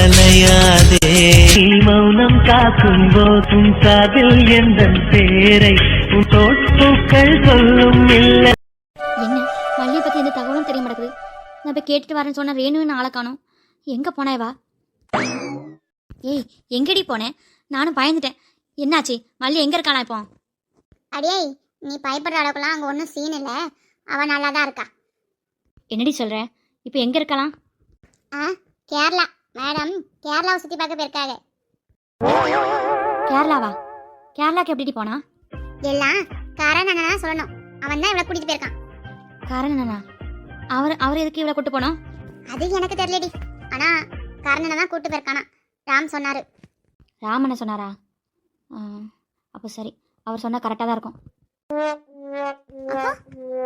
கலையாதே. நீ மௌனம் காக்கும் போதும் காதில் எந்த பேரை உன் தோட்பூக்கள் சொல்லும் இல்லை. என்ன மல்லியை பற்றி எந்த தகவலும் தெரிய மாட்டேங்குது. நான் போய் கேட்டுட்டு வரேன்னு சொன்ன ரேணுன்னு ஆளை காணோம். எங்கே போனேவா? ஏய் எங்கடி போனேன்? நானும் பயந்துட்டேன். என்னாச்சு? மல்லி எங்கே இருக்கானா இப்போ? அடியே நீ பயப்படுற அளவுக்குலாம் அங்கே ஒன்றும் சீன் இல்லை. அவன் நல்லா தான் இருக்கா. என்னடி சொல்கிற? இப்போ எங்கே இருக்கலாம்? கேரளா மேடம் கேரளாவை சுற்றி பார்க்க போயிருக்காங்க. கேரளாவா? கேரளாக்கு எப்படிடி போனா? எல்லாம் காரணம் தான் சொல்லணும். அவன் தான் இவளை கூட்டிகிட்டு போயிருக்கான். காரணம் என்னண்ணா? அவர் எதுக்கு இவ்வளோ கூட்டு போனோம்? அது எனக்கு தெரியலடி. ஆனால் காரணம் தான் கூட்டு போயிருக்கானா. ராம் சொன்னார். ராம் என்ன சொன்னாரா? அப்போ சரி, அவர் சொன்னால் கரெக்டாக தான் இருக்கும்.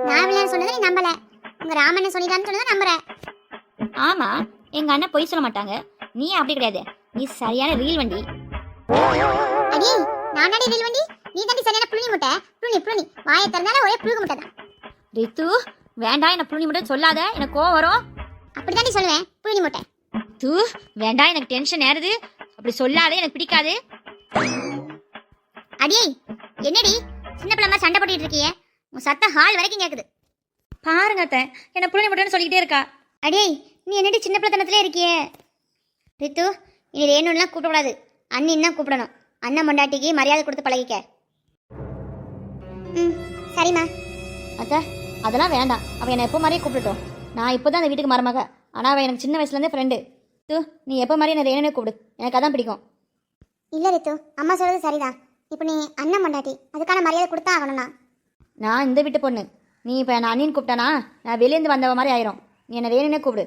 நான் இவ்வளோ சொன்னதை நீ நம்பலை. உங்கள் ராம் என்ன சொன்னிதான்னு சொன்னதை நம்புறேன். ஆமாம், எங்கள் அண்ணன் பொய் சொல்ல மாட்டாங்க. நீ அப்படி கிடையாது. நீ சரியான ரீல் வண்டி. அடி நானடி ரீல் வண்டி? நீ தாண்டி சரியான புள்ளி முட்டை. புள்ளி வாயை திறந்தால ஒரே புழுகு முட்டை தான். ரித்து வேண்டாம், என்ன புள்ளி முட்டை சொல்லாத, எனக்கு கோவம் வரும். அப்படி தாண்டி சொல்லுவேன், புள்ளி முட்டை. தூ வேண்டாம், எனக்கு டென்ஷன் ஏறுது. அப்படி சொல்லாத, எனக்கு பிடிக்காது. அடியே என்னடி சின்ன பிள்ளை மாதிரி சண்டை போட்டுட்டு இருக்கியே? உன் சத்தம் ஹால் வரைக்கும் கேட்குது. பாருங்க அத்தை, என்ன புள்ளி முட்டைன்னு சொல்லிக்கிட்டே இருக்கா. அடியே நீ என்னடி சின்ன பிள்ளைத்தனத்திலே இருக்கியே? ரித்து இனி ரேணுலாம் கூப்பிடக்கூடாது, அண்ணின்னு தான் கூப்பிடணும். அண்ணன் பொண்டாட்டிக்கு மரியாதை கொடுத்து பழகிக்க. சரிம்மா. அத்தை அதெல்லாம் வேண்டாம். அவன் என்னை எப்போ மாதிரியே கூப்பிட்டுட்டோம். நான் இப்போ தான் அந்த வீட்டுக்கு மருமக. ஆனால் அவன் எனக்கு சின்ன வயசுலேருந்தே ஃப்ரெண்டு. தூ நீ எப்போ மாதிரி என்ன ரேணுனே கூப்பிடு, எனக்கு அதான் பிடிக்கும். இல்லை ரித்து, அம்மா சொல்கிறது சரிதான். இப்போ நீ அண்ணன் பொண்டாட்டி, அதுக்கான மரியாதை கொடுத்தா ஆகணும்னா. நான் இந்த வீட்டு பொண்ணு. நீ இப்போ நான் அண்ணின்னு கூப்பிட்டானா நான் வெளியேருந்து வந்தவ மாதிரி ஆயிரும். நீ என்ன ரேணுனே கூப்பிடு.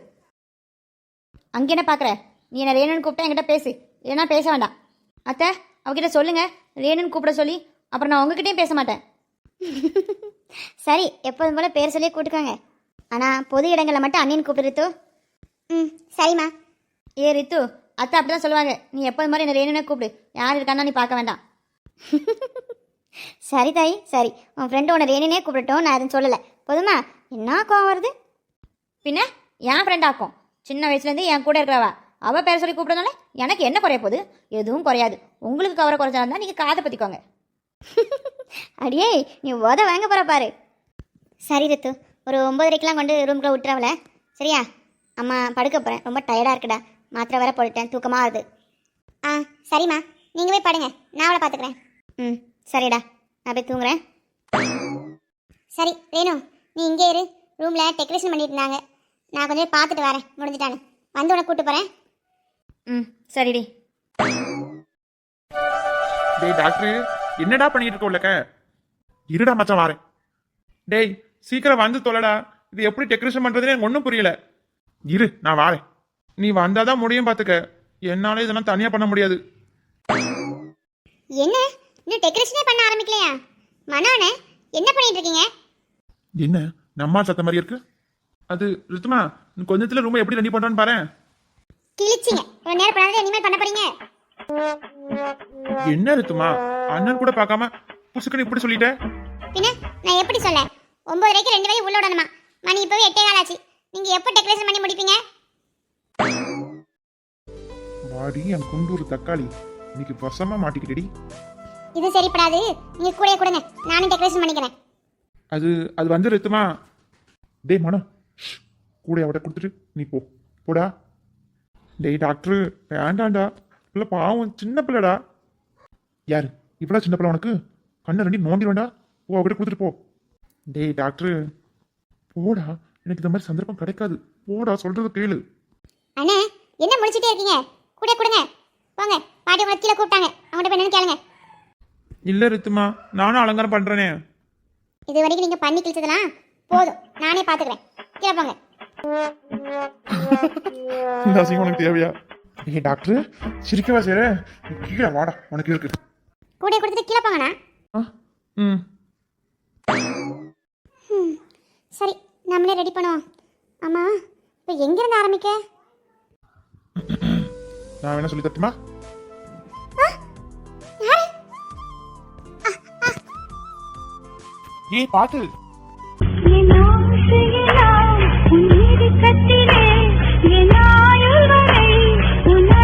அங்கே என்ன பார்க்குற? நீ என்ன ரேணுன்னு கூப்பிட்டா என்கிட்ட பேசு, இல்லைன்னா பேச வேண்டாம். அத்தை அவகிட்ட சொல்லுங்கள் ரேணுன்னு கூப்பிட சொல்லி. அப்புறம் நான் உங்ககிட்டயும் பேச மாட்டேன். சரி, எப்போதும் போல பேர் சொல்லியே கூப்பிட்டுக்காங்க. ஆனால் பொது இடங்களில் மட்டும் அண்ணின்னு கூப்பிடு ரித்து. சரிம்மா. ஏ ரித்து, அத்தை அப்படி தான் சொல்லுவாங்க. நீ எப்போது மாதிரி என்ன ரேணுனே கூப்பிடு. யார் இருக்கானா நீ பார்க்க வேண்டாம். சரி தாய், சரி. உன் ஃப்ரெண்டு உன்னை ரேணுனே கூப்பிடட்டும், நான் எதுவும் சொல்லலை. போதுமா? என்ன கோவம் வருது? பின்ன என் ஃப்ரெண்ட் ஆக்கும். சின்ன வயசுலேருந்து என் கூட இருக்கிறவா. அவள் பேர் சொல்லி கூப்பிட்றதுனால எனக்கு என்ன குறைய போகுது? எதுவும் குறையாது. உங்களுக்கு கவரை குறைஞ்சாருந்தா நீங்கள் காதை பற்றிக்கோங்க. அடியே நீ உத வாங்க போகிற பாரு. சரி ரித்து, ஒரு 9:30க்கெலாம் கொண்டு ரூம்குள்ளே விட்டுறவல. சரியா? அம்மா படுக்க போகிறேன், ரொம்ப டயர்டாக இருக்குடா. மாத்திரை வேற போட்டுட்டேன், தூக்கமாக வருது. சரிம்மா, நீங்கள் போய் படுங்க, நான் அவளை பார்த்துக்கிறேன். சரிடா, நான் போய் தூங்குறேன். சரி ரேணு, நீ இங்கே இரு. ரூமில் டெக்கரேஷன் பண்ணிட்டு இருந்தாங்க. நான் கொஞ்சம் பார்த்துட்டு வரேன், முடிஞ்சிட்டான்னு வந்து உன்னை கூப்பிட்டு போகிறேன். சரிடி. டேய் டாக்டர், என்னடா பண்ணிட்டு இருக்க உள்ளக்க? இருடா மச்சான் வாரேன். டேய் சீக்கிரம் வந்து தொலைடா. இது எப்படி டெக்கரேஷன் பண்றதுன்னு எனக்கு ஒன்றும் புரியல. இரு நான் வாரேன். நீ வந்தாதான் முடியும் பார்த்துக்க. என்னால இதெல்லாம் தனியா பண்ண முடியாது. என்ன இன்னும் டெக்கரேஷனே பண்ண ஆரம்பிக்கலையா? மனோனே என்ன பண்ணிட்டு இருக்கீங்க? என்ன நம்ம சத்த மாதிரி இருக்கு? அது ரித்துமா, கொஞ்சத்துல ரூம் எப்படி ரெடி பண்றான்னு பாரு. கிழிச்சிங்க. ஒரு நேரம் பண்ணாதே இனிமேல் பண்ண போறீங்க. என்ன ரித்துமா, அண்ணன் கூட பார்க்காம புசுக்குன்னு இப்படி சொல்லிட்ட? பின்ன நான் எப்படி சொல்ல? 9:30க்கு 2 வரை உள்ள விடணுமா? மணி இப்பவே 8:15 ஆச்சு. நீங்க எப்போ டெக்கரேஷன் பண்ணி முடிப்பீங்க? வாடி என் குண்டூர் தக்காளி, இன்னைக்கு வசமா மாட்டிக்கிட்டடி. இது சரிப்படாது. நீங்க கூடயே கொடுங்க, நானும் டெக்கரேஷன் பண்ணிக்கிறேன். அது வந்து ரித்துமா. டேய் மனோ, கூட அவட கொடுத்துட்டு நீ போடா. டேய் டாக்டர் வேண்டாண்டா, பிள்ளை பாவம், சின்ன பிள்ளைடா. யாரு இவ்வளோ சின்ன பிள்ளை? உனக்கு கண்ணை ரெண்டி நோண்டி வேண்டா. போ அவகிட்ட கொடுத்துட்டு போ. டேய் டாக்டர் போடா, எனக்கு இந்த மாதிரி சந்தர்ப்பம் கிடைக்காது. போடா, சொல்றது கேளு. அண்ணே என்ன முடிச்சிட்டே இருக்கீங்க? கூட கொடுங்க, போங்க. பாட்டி உங்களை கீழே கூப்பிட்டாங்க, அவங்கள்ட்ட போய் என்னன்னு கேளுங்க. இல்ல ரித்துமா, நானும் அலங்காரம் பண்றேனே. இது வரைக்கும் நீங்க பண்ணி கிழிச்சதெல்லாம் போதும், நானே பாத்துக்கிறேன். கீழே போங்க. இந்த அசிங்கம் உனக்கு தேவையா? ஏய் டாக்டர் சிரிக்கவா சேர? கீழே வாடா, உனக்கு இருக்கு. கூட கொடுத்துட்டு கீழே போங்கண்ணா. சரி, நம்மளே ரெடி பண்ணுவோம். ஆமா, இப்போ எங்கிருந்து ஆரம்பிக்க? நான் வேணா சொல்லி தட்டுமா? ஏய் பாத்து. கத்திலே என் ஆயுள் வரை உன்னை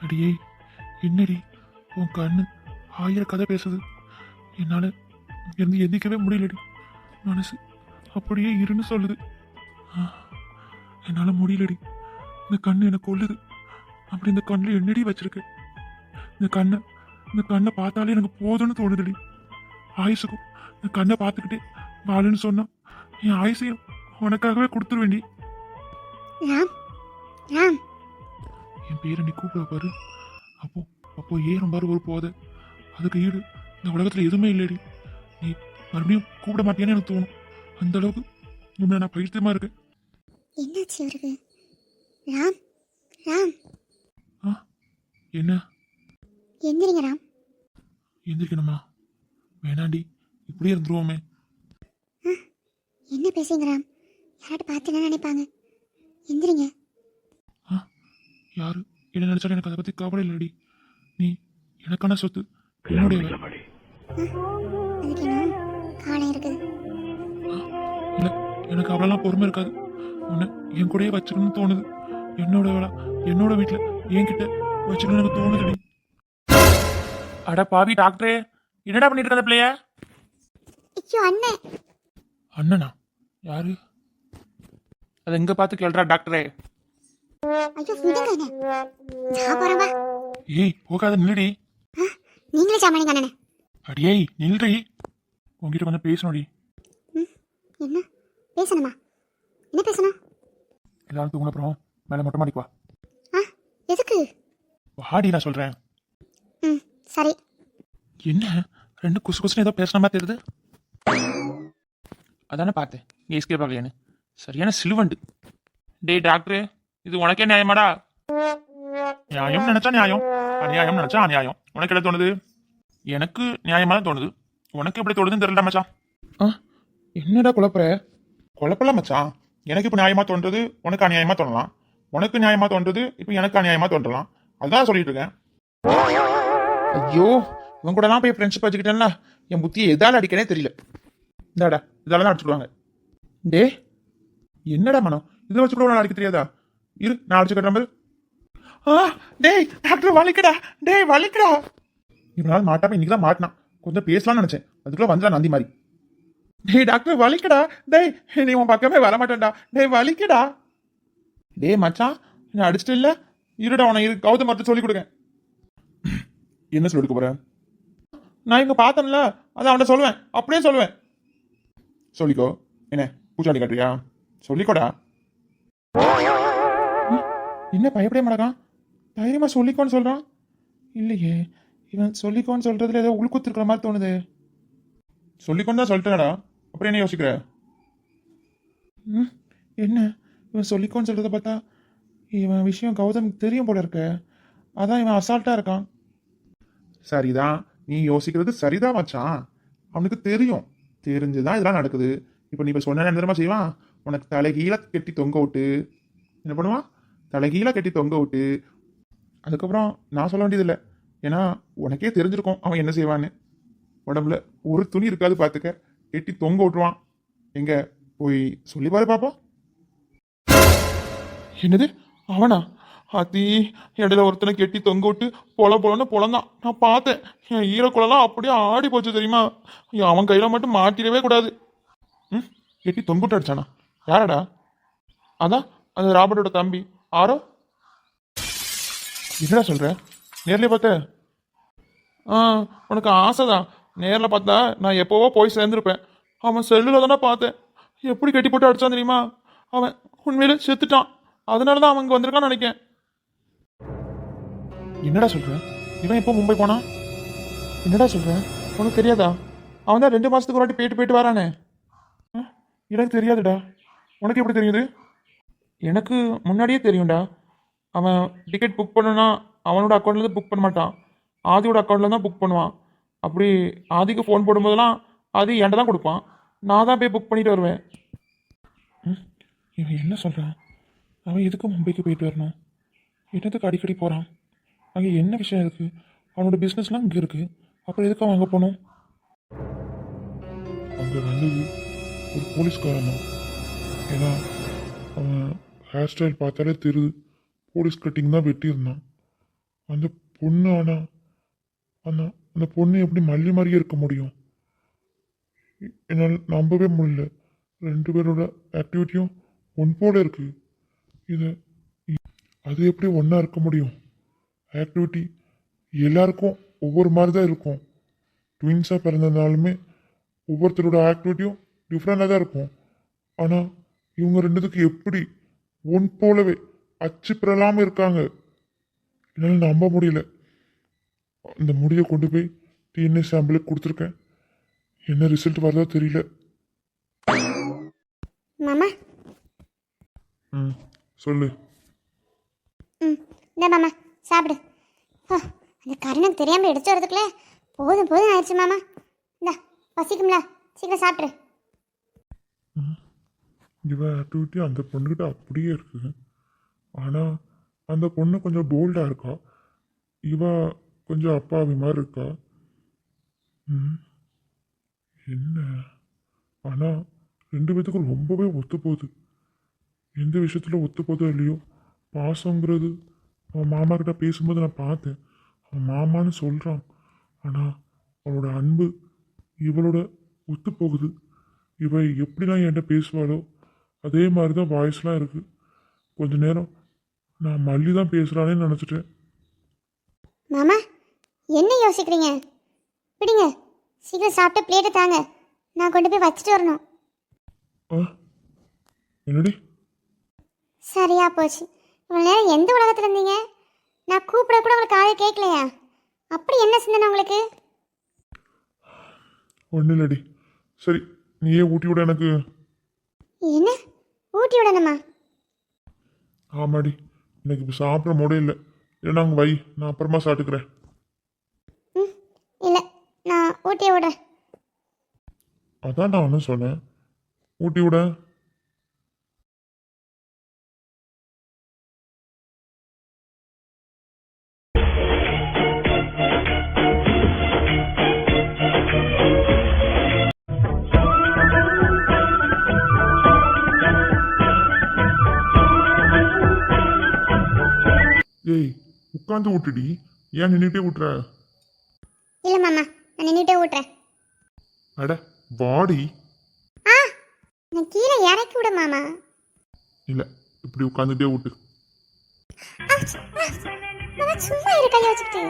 அடியே என்னடி உன் கண்ணு 1000 கதை பேசுது. என்னால இருந்து எந்திக்கவே முடியலடி. மனசு அப்படியே இருன்னு சொல்லுது. என்னால முடியலடி. இந்த கண்ணு எனக்கு கொல்லுது. அப்படி இந்த கண்ணில் என்னடி வச்சிருக்கு? இந்த கண்ணை பார்த்தாலே எனக்கு போதும்னு தோணுதுடி. ஆயுசுக்கும் இந்த கண்ணை பார்த்துக்கிட்டே வாழுன்னு சொன்னா என் ஆயுசையும் உனக்காகவே கொடுத்துருவேண்டி. ராம் ராம் என் பேரை நீ கூப்பிட பாரு. அப்போ ஏறும் பாரு ஒரு போதை. அதுக்கு ஈடு இந்த உலகத்துல எதுவுமே இல்லடி. நீ மறுபடியும் கூப்பிட மாட்டேன்னு எனக்கு தோணும். அந்த அளவுக்கு உண்மை நான் பைத்தியமா இருக்கேன். என்னாச்சு இவருக்கு? ராம் ராம் என்ன எந்திரிங்க ராம். எந்திரிக்கணுமா? வேணாண்டி, இப்படியே இருந்துருவோமே. என்ன பேசுங்க ராம்? யார்கிட்ட பார்த்து என்ன நினைப்பாங்க? எந்திரிங்க. யாரு என்ன நினைச்சாலும் எனக்கு அதை பத்தி கவலை இல்லடி. நீ எனக்கான சொத்து, என்னுடைய. அதுக்கு என்ன காலம் இருக்குது? இல்ல, எனக்கு அவ்வளோலாம் பொறுமை இருக்காது. உன்னை என் கூடயே வச்சுக்கணும்னு தோணுது. என்னோட வேலை என்னோட வீட்டுல என்கிட்ட வச்சுக்கணும்னு எனக்கு தோணுதுடி. அட பாவி டாக்டரே, என்னடா பண்ணிட்டு இருக்க பிள்ளைய? ஐயோ அண்ணன். அண்ணனா? யாரு? அது எங்க பார்த்து கேள்றா டாக்டரே. ஐயோ விடுங்க அண்ணே. நான் போறேன்பா. ஏய் போகாத, நில்லுடி. நீங்களே சாமானிங்க அண்ணனே. அடியே நில்றி, உங்ககிட்ட கொஞ்சம் பேசணும்டி. என்ன பேசணுமா? என்ன பேசணும்? எல்லாரும் தூங்கின அப்புறம் மேலே மொட்டை மாடிக்கு வா. எதுக்கு? வாடி நான் சொல்றேன். சரி. என்ன ரெண்டு குசு குசுன்னு ஏதோ பேசுன மாதிரி தெரியுது? அதானே பார்த்தேன் நீ எஸ்கே பார்க்கலையான்னு. சரியான சிலுவண்டு. டேய் டாக்டரு, இது உனக்கே நியாயமாடா? நியாயம் நினைச்சா நியாயம், அநியாயம் நினைச்சா அநியாயம். உனக்கு என்ன தோணுது? எனக்கு நியாயமா தான் தோணுது. உனக்கு எப்படி தோணுதுன்னு தெரியல மச்சான். என்னடா குழப்பலாம் மச்சான். எனக்கு இப்போ நியாயமா தோன்றது உனக்கு அநியாயமா தோணலாம். உனக்கு நியாயமா தோன்றது இப்போ எனக்கு அநியாயமா தோன்றலாம். அதுதான் சொல்லிட்டு இருக்கேன். ஐயோ, இவன் கூடலாம் போய் ஃப்ரெண்ட்ஷிப் வச்சுக்கிட்டேன்னா என் புத்தியை எதால அடிக்கனே தெரியல. இந்தாடா இதால தான் அடிச்சுடுவாங்க. டே என்னடா மனம், இதை வச்சு கூட அடிக்க தெரியாதா? இரு நான் அடிச்சு கட்டுற. டேய் டாக்டர் வலிக்கடா, டேய் வலிக்கடா. இவனால மாட்டாம இன்னைக்கு தான் மாட்டினான். கொஞ்சம் பேசலாம்னு நினைச்சேன், அதுக்குள்ள வந்துடா நந்தி மாதிரி. டேய் டாக்டர் வலிக்கடா, டேய் நீ உன் பக்கமே வரமாட்டேன்டா, டேய் வலிக்கடா. டேய் மச்சான் என்ன அடிச்சிட்டு இல்ல? இருடா உன இரு, கௌதம் மட்டும் சொல்லி கொடுங்க. என்ன சொல்லி கொடுக்க போற? நான் இங்க பார்த்தேன்ல, அதை அவன்கிட்ட சொல்லுவேன், அப்படியே சொல்லுவேன். சொல்லிக்கோ. என்ன பூச்சாண்டி காட்டுறியா? சொல்லிக்கோடா. என்ன பயப்படவே மாட்டான்? தைரியமா சொல்லிக்கோன்னு சொல்றான். இல்லையே, இவன் சொல்லிக்கோன்னு சொல்றதுல ஏதோ உள்குத்துருக்கிற மாதிரி தோணுது. சொல்லிக்கோன்னு தான் சொல்லிட்டேடா, அப்புறம் என்ன யோசிக்கிற? என்ன இவன் சொல்லிக்கோன்னு சொல்றத பார்த்தா இவன் விஷயம் கௌதம் தெரியும் போல இருக்க. அதான் இவன் அசால்ட்டா இருக்கான். சரிதான், நீ யோசிக்கிறது சரிதான் மச்சான். அவனுக்கு தெரியும், தெரிஞ்சுதான் இதெல்லாம் நடக்குது. இப்போ நீ இப்போ சொன்ன என்ன தெரியுமா செய்வான்? உனக்கு தலைகீழ கட்டி தொங்க விட்டு என்ன பண்ணுவான்? தலைகீழ கட்டி தொங்க விட்டு அதுக்கப்புறம் நான் சொல்ல வேண்டியதில்லை. ஏன்னா உனக்கே தெரிஞ்சிருக்கும் அவன் என்ன செய்வான்னு. உடம்புல ஒரு துணி இருக்காது பார்த்துக்க, கட்டி தொங்க விட்டுருவான். எங்க போய் சொல்லி பாரு பாப்போம். என்னது அவனா? அத்தி இடையில ஒருத்தனை கெட்டி தொங்க விட்டு பொலன்னு பொலந்தான். நான் பார்த்தேன். என் ஈரக்குழலாம் அப்படியே ஆடி போச்சு தெரியுமா? அவன் கையில மட்டும் மாட்டிடவே கூடாது. கெட்டி தொங்க விட்டு அடிச்சானா? யாரடா? அதான் அந்த ராபர்ட்டோட தம்பி ஆரோ. என்னடா சொல்ற? நேர்லயே பார்த்த? உனக்கு ஆசைதான். நேரில் பார்த்தா நான் எப்போவோ போய் சேர்ந்துருப்பேன். அவன் செல்லுல தானே பார்த்தேன். எப்படி கட்டி போட்டு அடிச்சான் தெரியுமா? அவன் உண்மையில செத்துட்டான். அதனால தான் அவன் இங்கே வந்திருக்கான்னு நினைக்கேன். என்னடா சொல்ற? இவன் எப்போ மும்பை போனான்? என்னடா சொல்ற? உனக்கு தெரியாதா? அவன் தான் 2 மாசத்துக்கு ஒரு வாட்டி போயிட்டு வரானே. எனக்கு தெரியாதுடா. உனக்கு எப்படி தெரியுது? எனக்கு முன்னாடியே தெரியும்டா. அவன் டிக்கெட் புக் பண்ணனா அவனோட அக்கௌண்ட்லேருந்து புக் பண்ண மாட்டான், ஆதியோட அக்கௌண்ட்டில் தான் புக் பண்ணுவான். அப்படி ஆதிக்கு ஃபோன் போடும்போதெல்லாம் ஆதி என்கிட்ட தான் கொடுப்பான். நான் தான் போய் புக் பண்ணிட்டு வருவேன். இவன் என்ன சொல்கிறான்? அவன் எதுக்கு மும்பைக்கு போயிட்டு வரணும்? என்னத்துக்கு அடிக்கடி போகிறான்? அங்கே என்ன விஷயம் இருக்குது? அவனோட பிஸ்னஸ்லாம் இங்கே இருக்குது. அப்புறம் எதுக்கு அவன் அங்கே போகணும்? அங்கே வந்தது ஒரு போலீஸ்காரன் தான். ஏன்னா அவன் ஹேர் ஸ்டைல் பார்த்தாலே தெரியுது போலீஸ் கட்டிங் தான் வெட்டியிருந்தான். அந்த பொண்ணு ஆனா அந்த அந்த பொண்ணு எப்படி மல்லி மாதிரியே இருக்க முடியும்? என்னால் நம்பவே முடியல. ரெண்டு பேரோட ஆக்டிவிட்டியும் ஒன் போல இருக்கு. இது அது எப்படி ஒன்றா இருக்க முடியும்? ஆக்டிவிட்டி எல்லாருக்கும் ஒவ்வொரு மாதிரி தான் இருக்கும். ட்வின்ஸாக பிறந்ததுனாலுமே ஒவ்வொருத்தரோட ஆக்டிவிட்டியும் டிஃப்ரெண்டாக தான் இருக்கும். ஆனால் இவங்க ரெண்டுத்துக்கு எப்படி ஒன் போலவே அச்சு பெறலாமல் இருக்காங்க? என்னால் நம்ப முடியல. இந்த முடியை கொண்டு போய் டிஎன்ஏ சாம்பிளுக்கு கொடுத்துருக்கேன். என்ன ரிசல்ட் வருதோ தெரியல. மாமா. ம், சொல்லு. இந்த மாமா சாப்பிடு. அந்த கருணம் தெரியாமல் எடுத்து வரதுக்குள்ள போதும் போதும் ஆயிடுச்சு மாமா. இந்த பசிக்கும்ல, சீக்கிரம் சாப்பிட்ரு. இவ ஆக்டிவிட்டி அந்த பொண்ணுக்கிட்ட அப்படியே இருக்கு. ஆனால் அந்த பொண்ணு கொஞ்சம் போல்டாக இருக்கா. இவ கொஞ்சம் அப்பாவி மாதிரி இருக்கா. என்ன ஆனால் ரெண்டு பேத்துக்கும் ரொம்பவே ஒத்து போகுது. எந்த விஷயத்தில் ஒத்து போதோ இல்லையோ, பாசங்கிறது அவன் மாமா கிட்ட பேசும்போது நான் பார்த்தேன். அவன் மாமான்னு சொல்கிறான். ஆனால் அவளோட அன்பு இவளோட ஒத்து போகுது. இவ எப்படிலாம் என்கிட்ட பேசுவாளோ அதே மாதிரி தான் வாய்ஸ்லாம் இருக்குது. கொஞ்ச நேரம் நான் மல்லி தான் பேசுகிறானேன்னு நினச்சிட்டேன். மாமா என்ன யோசிக்கிறீங்க? பிடிங்க, சீக்கிரம் சாப்பிட்டு பிளேட்டை தாங்க, நான் கொண்டு போய் வச்சுட்டு வரணும். என்னடி? சரியா போச்சு. இவ்வளோ நேரம் எந்த உலகத்தில் இருந்தீங்க? நான் கூப்பிட கூட உங்களுக்கு காலையில் கேட்கலையா? அப்படி என்ன சிந்தனை உங்களுக்கு? ஒன்றும் இல்லடி. சரி, நீயே ஊட்டி விட எனக்கு. என்ன ஊட்டி விடணுமா? ஆமாடி, எனக்கு இப்போ சாப்பிட முடியல. இல்லை நாங்கள் வை, நான் அப்புறமா சாப்பிட்டுக்கிறேன். இல்லை, நான் ஊட்டி விடுறேன். அதான் நான் ஒன்றும் சொன்னேன், ஊட்டி விட. ஏய், உட்காந்து ஊட்டுடி, ஏன் நின்றுட்டே ஊட்டுற? இல்லை மாமா, நான் நின்றுட்டே ஊட்டுறேன். அட வாடி. நான் கீழே இறக்கி விட மாமா. இல்லை, இப்படி உட்காந்துட்டே ஊட்டு. மாமா சும்மா இரு, கையை வச்சுக்கிட்டு.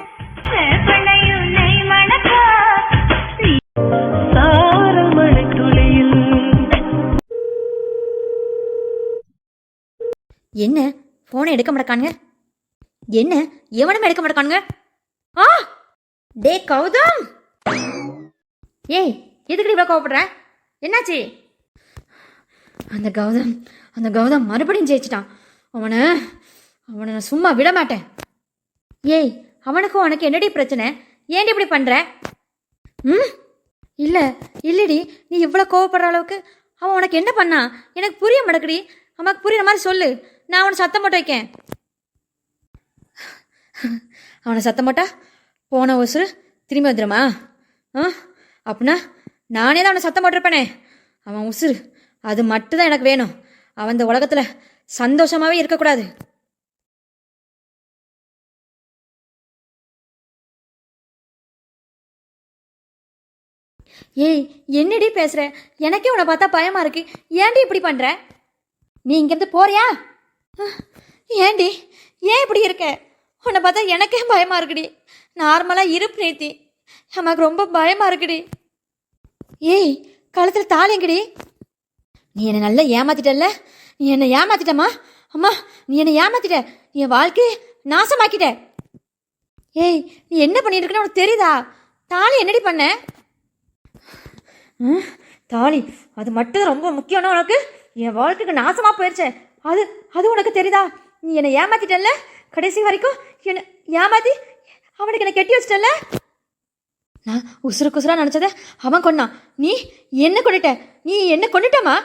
சாரமழை துளியில் என்ன ஃபோனை எடுக்க மாட்டானுங்க? என்ன எவனும் எடுக்க மாட்டானுங்க? ஆ டே கௌதம்! ஏய், எதுக்கு இவ்வளோ கோவப்படுற? என்னாச்சு? அந்த கௌதம் மறுபடியும் ஜெயிச்சிட்டான். அவனை நான் சும்மா விட மாட்டேன். ஏய், அவனுக்கும் உனக்கு என்னடி பிரச்சனை? ஏன்டி இப்படி பண்ற? இல்லடி, நீ இவ்வளோ கோவப்படுற அளவுக்கு அவன் உனக்கு என்ன பண்ணா? எனக்கு புரிய மாட்டேங்குடி. அம்மாக்கு புரியுற மாதிரி சொல்லு, நான் அவனை சத்தம் போட்டு வைக்கேன். அவனை சத்தம் போட்டா போன உசுறு திரும்பி வந்துடுமா? அப்படின்னா நானே தான் அவனை சத்தம் போட்டிருப்பேனே. அவன் உசுறு அது மட்டும்தான் எனக்கு வேணும். அவன் இந்த உலகத்தில் சந்தோஷமாகவே இருக்கக்கூடாது. ஏய், என்னடி பேசுற? எனக்கே உன்னை பார்த்தா பயமா இருக்கு. ஏன்டி இப்படி பண்ற? நீ இங்கேருந்து போறியா? ஏண்டி ஏன் இப்படி இருக்க? உன்னை பார்த்தா எனக்கே பயமா இருக்குடி. நார்மலாக இரு பிரீத்தி, நமக்கு ரொம்ப பயமா இருக்குடி. ஏய், கழுத்தில் தாலிங்கடி. நீ என்னை நல்லா ஏமாத்திட்டல்ல? நீ என்னை ஏமாத்திட்டம்மா. அம்மா, நீ என்னை ஏமாத்திட்ட. என் வாழ்க்கையை நாசமாக்கிட்ட. ஏய், நீ என்ன பண்ணிட்டு இருக்கன்னு உனக்கு தெரியுதா? தாலி என்னடி பண்ண? தாலி அது மட்டும் ரொம்ப முக்கியம்னா உனக்கு? என் வாழ்க்கைக்கு நாசமா போயிடுச்சே, அது உனக்கு தெரியுதா? நீ என்னை ஏமாத்திட்டல்ல, கடைசி வரைக்கும் என்னை ஏமாத்தி அவனுக்கு என்னை கெட்டி வச்சிட்டல்ல. நான் உசுரா நினச்சத அவன் கொன்னான். நீ என்ன கொண்டுட்ட? நீ என்ன கொண்டுட்டமா?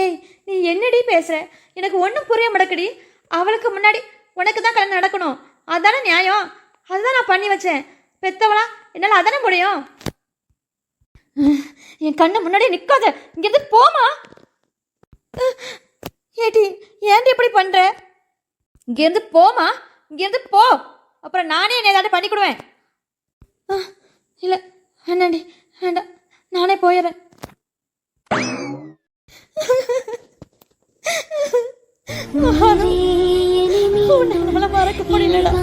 ஏய், நீ என்னடி பேசுற? எனக்கு ஒன்றும் புரிய மாட்டேக்குடி. அவளுக்கு முன்னாடி உனக்கு தான் கல்யாணம் நடக்கணும், அதானே நியாயம். அதுதான் நான் பண்ணி வச்சேன். பெத்தவளா என்னால் அதானே முடியும். என் கண்ணு முன்னாடி நிற்காத, இங்கிருந்து போமா. ஏடி, ஏன்டி இப்படி பண்ற? இங்கேருந்து போமா, இங்கேருந்து போ. அப்புறம் நானே என்ன ஏதாவது பண்ணிக்கிடுவேன். இல்லை வேண்டாண்டி, வேண்டாம், நானே போயிடுறேன். உன்னால மறக்க முடியலடா.